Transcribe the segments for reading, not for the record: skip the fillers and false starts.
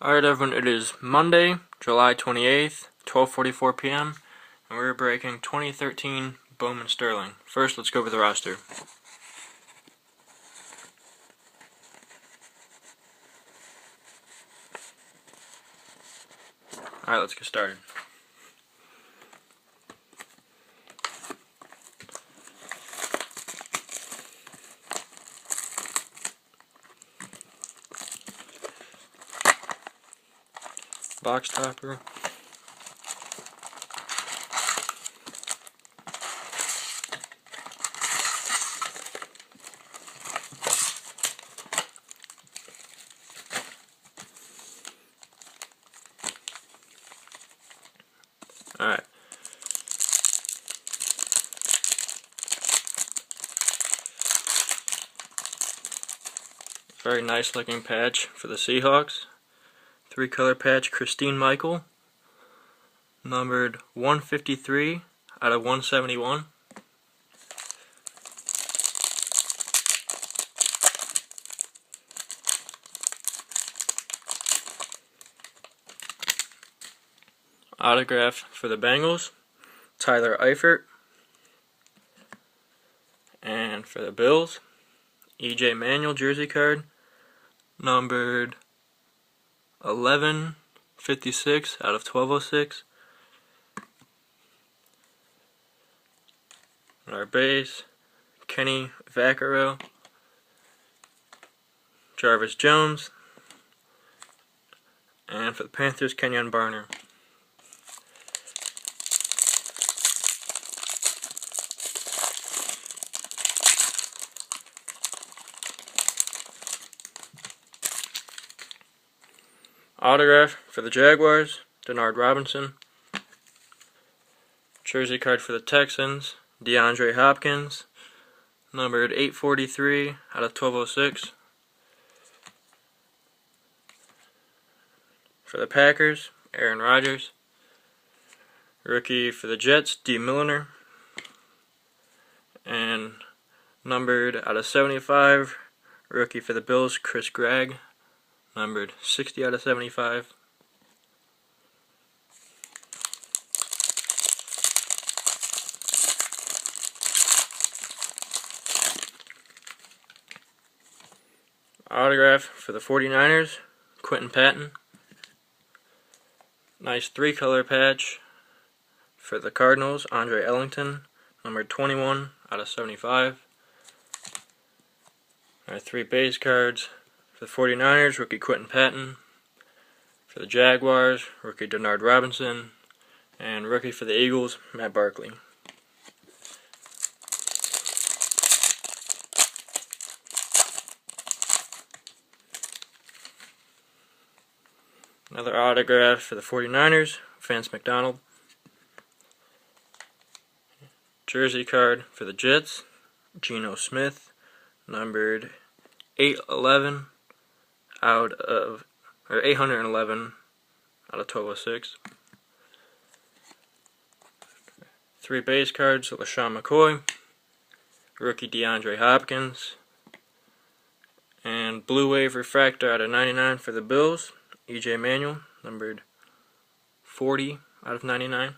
Alright everyone, it is Monday, July 28th, 12:44 p.m. and we're breaking 2013 Bowman Sterling. First, let's go over the roster. Alright, let's get started. Box topper. Alright. Very nice looking patch for the Seahawks. 3-color patch, Christine Michael, numbered 153 out of 171. Autograph for the Bengals, Tyler Eifert. And for the Bills, E.J. Manuel jersey card, numbered 1156 out of 1206. On our base, Kenny Vaccaro, Jarvis Jones, and for the Panthers, Kenyon Barner. Autograph for the Jaguars, Denard Robinson. Jersey card for the Texans, DeAndre Hopkins, numbered 843 out of 1206. For the Packers, Aaron Rodgers. Rookie for the Jets, D. Milliner. And numbered out of 75, rookie for the Bills, Chris Gregg, numbered 60 out of 75. Autograph for the 49ers, Quentin Patton. Nice 3-color patch for the Cardinals, Andre Ellington, numbered 21 out of 75. Our 3 base cards for the 49ers, rookie Quentin Patton. For the Jaguars, rookie Denard Robinson. And rookie for the Eagles, Matt Barkley. Another autograph for the 49ers, Vance McDonald. Jersey card for the Jets, Geno Smith, numbered 811 out of 811 out of 1206. 3 base cards, LaShawn McCoy, rookie DeAndre Hopkins, and Blue Wave Refractor out of 99 for the Bills, E.J. Manuel, numbered 40 out of 99.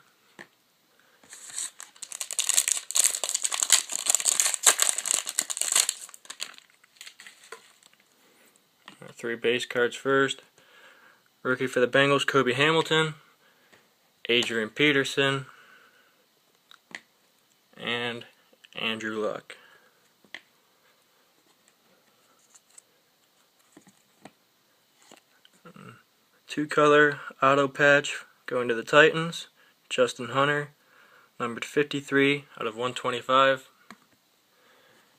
Our 3 base cards first. Rookie for the Bengals, Kobe Hamilton, Adrian Peterson, and Andrew Luck. Two-color auto patch going to the Titans, Justin Hunter, numbered 53 out of 125.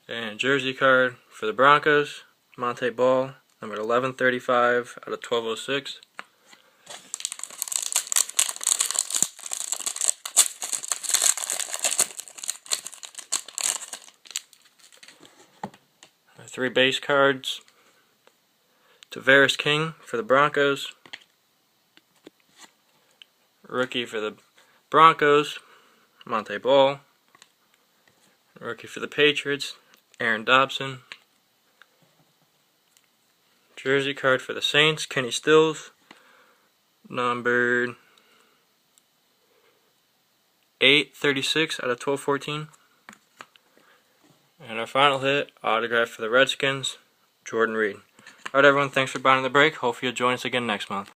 And jersey card for the Broncos, Monte Ball, numbered 1135 out of 1206. Our 3 base cards, Tavares King for the Broncos. Rookie for the Broncos, Monte Ball. Rookie for the Patriots, Aaron Dobson. Jersey card for the Saints, Kenny Stills, numbered 836 out of 1214. And our final hit, autograph for the Redskins, Jordan Reed. Alright everyone, thanks for buying the break. Hopefully you'll join us again next month.